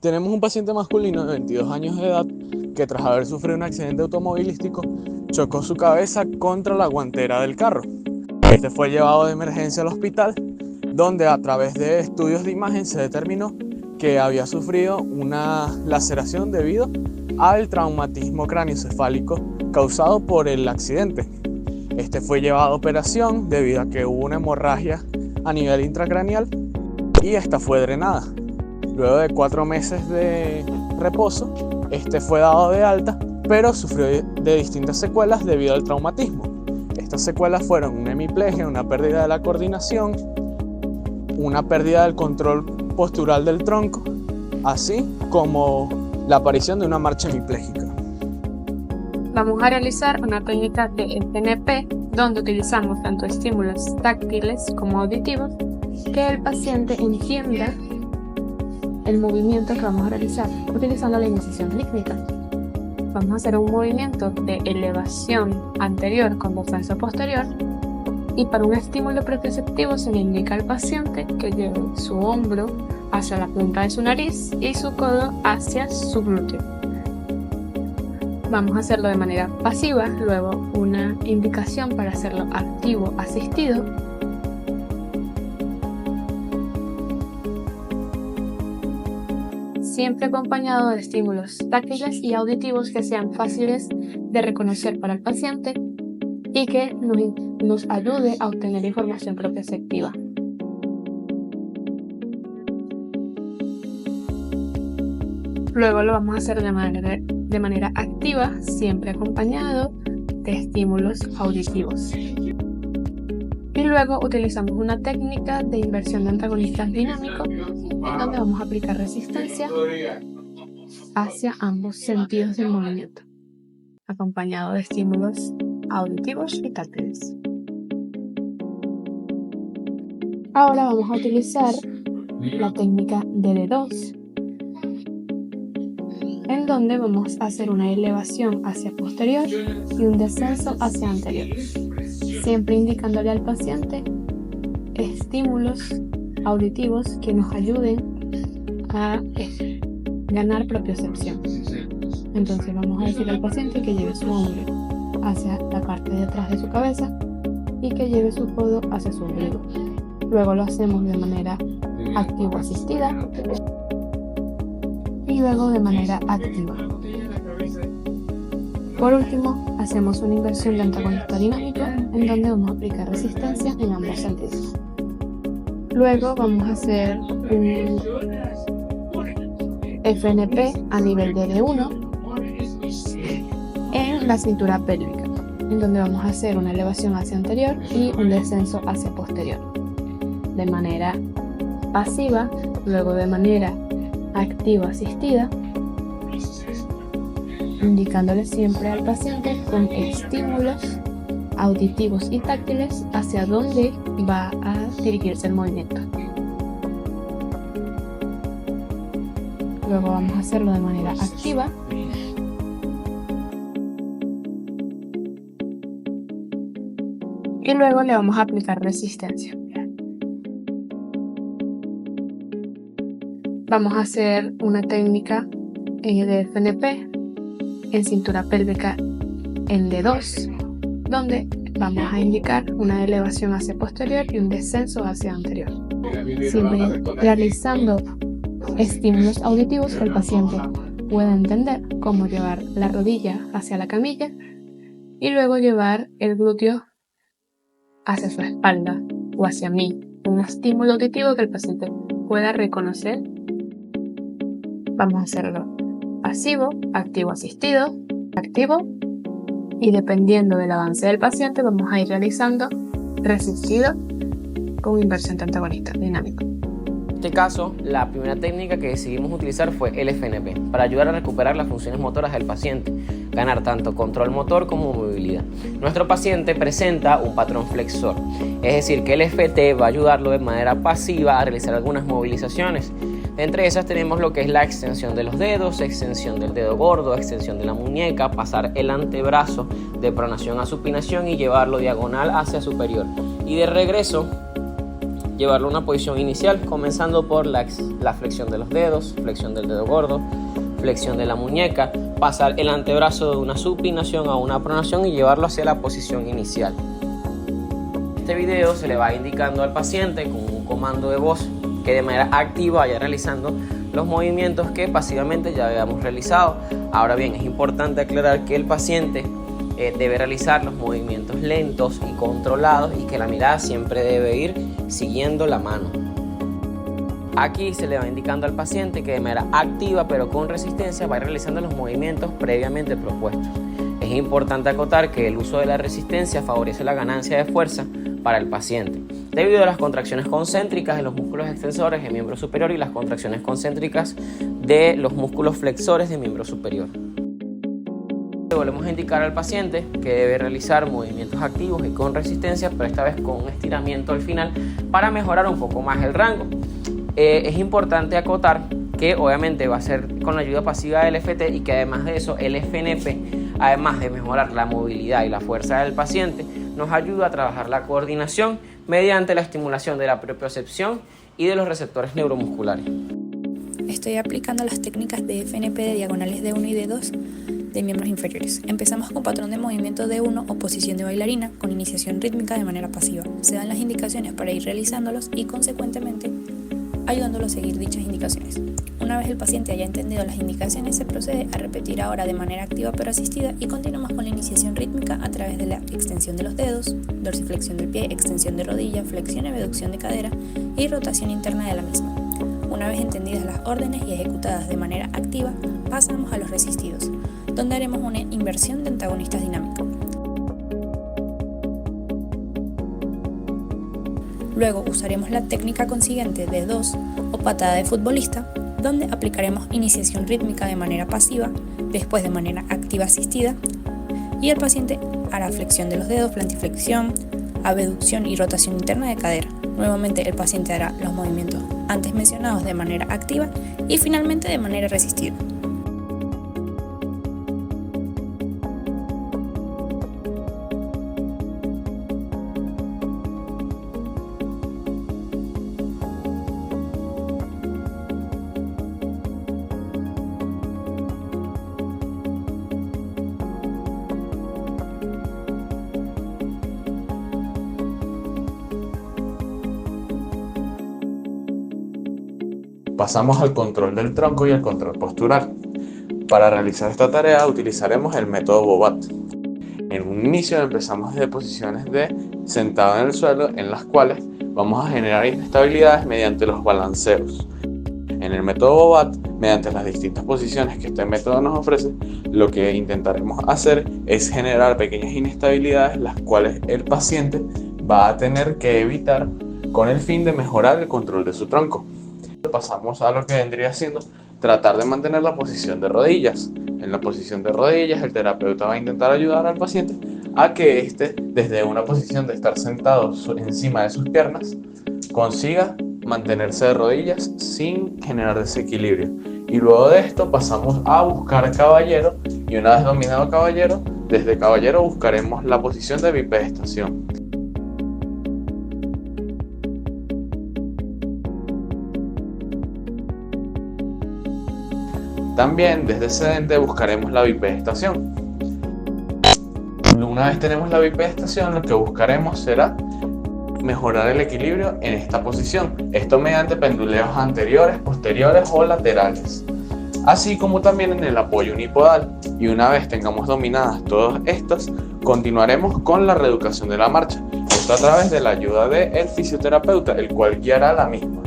Tenemos un paciente masculino de 22 años de edad que tras haber sufrido un accidente automovilístico chocó su cabeza contra la guantera del carro. Este fue llevado de emergencia al hospital, donde a través de estudios de imagen se determinó que había sufrido una laceración debido al traumatismo craneoencefálico causado por el accidente. Este fue llevado a operación debido a que hubo una hemorragia a nivel intracraneal y esta fue drenada. Luego de 4 meses de reposo, este fue dado de alta, pero sufrió de distintas secuelas debido al traumatismo. Estas secuelas fueron una hemiplegia, una pérdida de la coordinación, una pérdida del control postural del tronco, así como la aparición de una marcha hemipléjica. Vamos a realizar una técnica de FNP, donde utilizamos tanto estímulos táctiles como auditivos, que el paciente entienda el movimiento que vamos a realizar utilizando la iniciación rítmica. Vamos a hacer un movimiento de elevación anterior con descenso posterior, y para un estímulo proprioceptivo se le indica al paciente que lleve su hombro hacia la punta de su nariz y su codo hacia su glúteo. Vamos a hacerlo de manera pasiva, luego una indicación para hacerlo activo asistido. Siempre acompañado de estímulos táctiles y auditivos que sean fáciles de reconocer para el paciente y que nos ayude a obtener información proprioceptiva. Luego lo vamos a hacer de manera activa, siempre acompañado de estímulos auditivos. Y luego utilizamos una técnica de inversión de antagonistas dinámicos, en donde vamos a aplicar resistencia hacia ambos sentidos del movimiento, acompañado de estímulos auditivos y táctiles. Ahora vamos a utilizar la técnica de D2, en donde vamos a hacer una elevación hacia posterior y un descenso hacia anterior, siempre indicándole al paciente estímulos auditivos que nos ayuden a ganar propiocepción. Entonces vamos a decir al paciente que lleve su hombro hacia la parte de atrás de su cabeza y que lleve su codo hacia su ombligo. Luego lo hacemos de manera activo-asistida y luego de manera activa. Por último, hacemos una inversión de antagonista dinámico, en donde vamos a aplicar resistencia en ambos sentidos. Luego vamos a hacer un FNP a nivel de D1 en la cintura pélvica, en donde vamos a hacer una elevación hacia anterior y un descenso hacia posterior, de manera pasiva, luego de manera activa asistida, indicándole siempre al paciente con estímulos auditivos y táctiles hacia dónde va a dirigirse el movimiento. Luego vamos a hacerlo de manera activa y luego le vamos a aplicar resistencia. Vamos a hacer una técnica de FNP en cintura pélvica en D2, donde vamos a indicar una elevación hacia posterior y un descenso hacia anterior, siempre realizando estímulos auditivos que el paciente pueda entender, como llevar la rodilla hacia la camilla y luego llevar el glúteo hacia su espalda o hacia mí, un estímulo auditivo que el paciente pueda reconocer. Vamos a hacerlo pasivo, activo asistido, activo, y dependiendo del avance del paciente vamos a ir realizando resistido con inversión de antagonista dinámico. En este caso, la primera técnica que decidimos utilizar fue el FNP, para ayudar a recuperar las funciones motoras del paciente, ganar tanto control motor como movilidad. Nuestro paciente presenta un patrón flexor, es decir, que el FT va a ayudarlo de manera pasiva a realizar algunas movilizaciones. Entre esas tenemos lo que es la extensión de los dedos, extensión del dedo gordo, extensión de la muñeca, pasar el antebrazo de pronación a supinación y llevarlo diagonal hacia superior. Y de regreso llevarlo a una posición inicial, comenzando por la flexión de los dedos, flexión del dedo gordo, flexión de la muñeca, pasar el antebrazo de una supinación a una pronación y llevarlo hacia la posición inicial. Este video se le va indicando al paciente con un comando de voz que de manera activa vaya realizando los movimientos que pasivamente ya habíamos realizado. Ahora bien, es importante aclarar que el paciente debe realizar los movimientos lentos y controlados y que la mirada siempre debe ir siguiendo la mano. Aquí se le va indicando al paciente que de manera activa pero con resistencia va realizando los movimientos previamente propuestos. Es importante acotar que el uso de la resistencia favorece la ganancia de fuerza para el paciente, debido a las contracciones concéntricas de los músculos extensores del miembro superior y las contracciones concéntricas de los músculos flexores del miembro superior. Volvemos a indicar al paciente que debe realizar movimientos activos y con resistencia, pero esta vez con un estiramiento al final para mejorar un poco más el rango. Es importante acotar que obviamente va a ser con la ayuda pasiva del FT y que además de eso el FNP, además de mejorar la movilidad y la fuerza del paciente, nos ayuda a trabajar la coordinación mediante la estimulación de la propiocepción y de los receptores neuromusculares. Estoy aplicando las técnicas de FNP de diagonales D1 y D2 de miembros inferiores. Empezamos con patrón de movimiento D1 o posición de bailarina con iniciación rítmica de manera pasiva. Se dan las indicaciones para ir realizándolos y consecuentemente ayudándolo a seguir dichas indicaciones. Una vez el paciente haya entendido las indicaciones, se procede a repetir ahora de manera activa pero asistida y continuamos con la iniciación rítmica a través de la extensión de los dedos, dorsiflexión del pie, extensión de rodilla, flexión y abducción de cadera y rotación interna de la misma. Una vez entendidas las órdenes y ejecutadas de manera activa, pasamos a los resistidos, donde haremos una inversión de antagonistas dinámicos. Luego usaremos la técnica consiguiente de 2 o patada de futbolista, donde aplicaremos iniciación rítmica de manera pasiva, después de manera activa asistida, y el paciente hará flexión de los dedos, plantiflexión, abducción y rotación interna de cadera. Nuevamente el paciente hará los movimientos antes mencionados de manera activa y finalmente de manera resistida. Pasamos al control del tronco y al control postural. Para realizar esta tarea utilizaremos el método Bobat. En un inicio empezamos desde posiciones de sentado en el suelo, en las cuales vamos a generar inestabilidades mediante los balanceos. En el método Bobat, mediante las distintas posiciones que este método nos ofrece, lo que intentaremos hacer es generar pequeñas inestabilidades, las cuales el paciente va a tener que evitar con el fin de mejorar el control de su tronco. Pasamos a lo que vendría siendo tratar de mantener la posición de rodillas. En la posición de rodillas, el terapeuta va a intentar ayudar al paciente a que éste, desde una posición de estar sentado encima de sus piernas, consiga mantenerse de rodillas sin generar desequilibrio. Y luego de esto pasamos a buscar caballero, y una vez dominado caballero, desde caballero buscaremos la posición de bipedestación. También desde sedente buscaremos la bipedestación. Una vez tenemos la bipedestación, lo que buscaremos será mejorar el equilibrio en esta posición. Esto mediante penduleos anteriores, posteriores o laterales. Así como también en el apoyo unipodal. Y una vez tengamos dominadas todas estas, continuaremos con la reeducación de la marcha. Esto a través de la ayuda del fisioterapeuta, el cual guiará la misma.